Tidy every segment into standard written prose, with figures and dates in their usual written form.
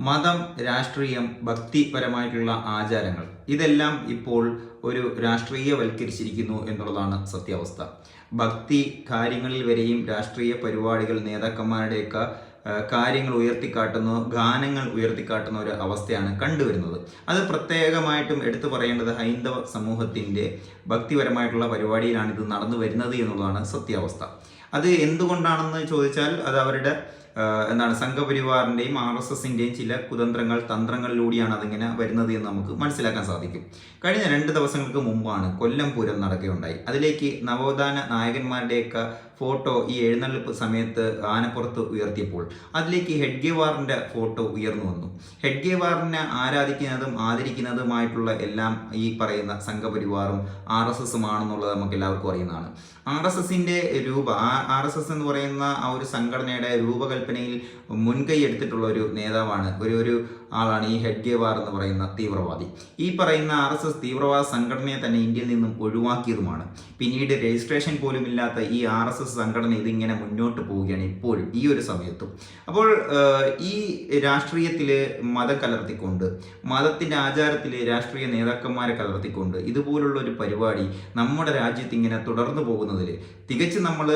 മതം, രാഷ്ട്രീയം, ഭക്തിപരമായിട്ടുള്ള ആചാരങ്ങൾ ഇതെല്ലാം ഇപ്പോൾ ഒരു രാഷ്ട്രീയവൽക്കരിച്ചിരിക്കുന്നു എന്നുള്ളതാണ് സത്യാവസ്ഥ. ഭക്തി കാര്യങ്ങളിൽ വരെയും രാഷ്ട്രീയ പരിപാടികൾ, നേതാക്കന്മാരുടെയൊക്കെ കാര്യങ്ങൾ ഉയർത്തിക്കാട്ടുന്ന, ഗാനങ്ങൾ ഉയർത്തിക്കാട്ടുന്ന ഒരു അവസ്ഥയാണ് കണ്ടുവരുന്നത്. അത് പ്രത്യേകമായിട്ടും എടുത്തു പറയേണ്ടത് ഹൈന്ദവ സമൂഹത്തിൻ്റെ ഭക്തിപരമായിട്ടുള്ള പരിപാടിയിലാണ് ഇത് നടന്നു വരുന്നത് എന്നുള്ളതാണ് സത്യാവസ്ഥ. അത് എന്തുകൊണ്ടാണെന്ന് ചോദിച്ചാൽ അത് അവരുടെ സംഘപരിവാറിൻ്റെയും RSSൻ്റെയും ചില കുതന്ത്രങ്ങൾ, തന്ത്രങ്ങളിലൂടെയാണ് അതിങ്ങനെ വരുന്നത് എന്ന് നമുക്ക് മനസ്സിലാക്കാൻ സാധിക്കും. കഴിഞ്ഞ 2 ദിവസങ്ങൾക്ക് മുമ്പാണ് കൊല്ലം പൂരം നടക്കുകയുണ്ടായി. അതിലേക്ക് നവോത്ഥാന നായകന്മാരുടെയൊക്കെ ഫോട്ടോ ഈ എഴുന്നള്ളിപ്പ് സമയത്ത് ആനപ്പുറത്ത് ഉയർത്തിയപ്പോൾ അതിലേക്ക് ഹെഡ്ഗേവാറിൻ്റെ ഫോട്ടോ ഉയർന്നു വന്നു. ഹെഡ്ഗേവാറിനെ ആരാധിക്കുന്നതും ആദരിക്കുന്നതുമായിട്ടുള്ള എല്ലാം ഈ പറയുന്ന സംഘപരിവാറും RSSും ആണെന്നുള്ളത് നമുക്ക് എല്ലാവർക്കും അറിയുന്നതാണ്. RSSൻ്റെ RSS എന്ന് പറയുന്ന ആ ഒരു സംഘടനയുടെ രൂപകൽപ്പനയിൽ മുൻകൈ എടുത്തിട്ടുള്ള ഒരു നേതാവാണ്, ഒരു ആളാണ് ഈ ഹെഡ്ഗേവാർ എന്ന് പറയുന്ന തീവ്രവാദി. ഈ പറയുന്ന RSS തീവ്രവാദ സംഘടനയെ തന്നെ ഇന്ത്യയിൽ നിന്നും ഒഴിവാക്കിയതുമാണ്. പിന്നീട് രജിസ്ട്രേഷൻ പോലും ഇല്ലാത്ത ഈ RSS സംഘടന ഇതിങ്ങനെ മുന്നോട്ട് പോവുകയാണ് ഇപ്പോഴും ഈ ഒരു സമയത്തും. അപ്പോൾ ഈ രാഷ്ട്രീയത്തിൽ മതം കലർത്തിക്കൊണ്ട്, മതത്തിൻ്റെ ആചാരത്തിൽ രാഷ്ട്രീയ നേതാക്കന്മാരെ കലർത്തിക്കൊണ്ട് ഇതുപോലുള്ള ഒരു പരിപാടി നമ്മുടെ രാജ്യത്ത് ഇങ്ങനെ തുടർന്നു പോകുന്നതിൽ തികച്ചും നമ്മൾ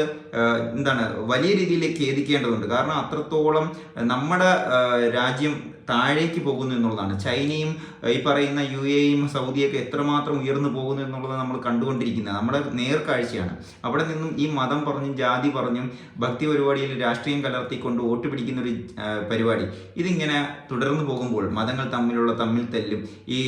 വലിയ രീതിയിൽ ഖേദിക്കേണ്ടതുണ്ട്. കാരണം അത്രത്തോളം നമ്മുടെ രാജ്യം താഴേക്ക് പോകുന്നു എന്നുള്ളതാണ്. ചൈനയും ഈ പറയുന്ന UAEയും സൗദിയൊക്കെ എത്രമാത്രം ഉയർന്നു പോകുന്നു എന്നുള്ളത് നമ്മൾ കണ്ടുകൊണ്ടിരിക്കുന്നത് നമ്മുടെ നേർക്കാഴ്ചയാണ്. അവിടെ നിന്നും ഈ മതം പറഞ്ഞും ജാതി പറഞ്ഞും ഭക്തി പരിപാടിയിൽ രാഷ്ട്രീയം കലർത്തിക്കൊണ്ട് വോട്ട് പിടിക്കുന്ന ഒരു പരിപാടി ഇതിങ്ങനെ തുടർന്നു പോകുമ്പോൾ മതങ്ങൾ തമ്മിൽ തല്ലും ഈ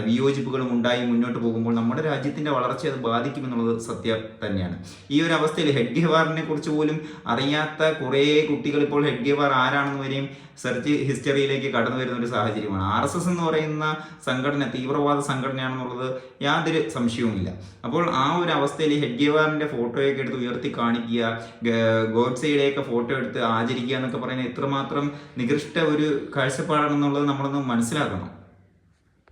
വിയോജിപ്പുകളും ഉണ്ടായി മുന്നോട്ട് പോകുമ്പോൾ നമ്മുടെ രാജ്യത്തിൻ്റെ വളർച്ചയെ അത് ബാധിക്കുമെന്നുള്ളത് സത്യം തന്നെയാണ്. ഈ ഒരു അവസ്ഥയിൽ ഹെഡ്ഗേവാറിനെ കുറിച്ച് പോലും അറിയാത്ത കുറേ കുട്ടികൾ ഇപ്പോൾ ഹെഡ്ഗേവാർ ആരാണെന്ന് വരെയും സെർച്ച് ഹിസ്റ്ററിയിലേക്ക് കടന്നു വരുന്ന ഒരു സാഹചര്യമാണ്. RSS എന്ന് പറയുന്ന സംഘടന തീവ്രവാദ സംഘടനയാണെന്നുള്ളത് യാതൊരു സംശയവുമില്ല. അപ്പോൾ ആ ഒരു അവസ്ഥയിൽ ഹെഡ്ഗേവാറിൻ്റെ ഫോട്ടോയൊക്കെ എടുത്ത് ഉയർത്തി കാണിക്കുക, ഗോഡ്സെയുടെയൊക്കെ ഫോട്ടോ എടുത്ത് ആചരിക്കുക എന്നൊക്കെ പറയുന്നത് എത്രമാത്രം നികൃഷ്ട ഒരു കാഴ്ചപ്പാടാണെന്നുള്ളത് നമ്മളൊന്ന് മനസ്സിലാക്കണം.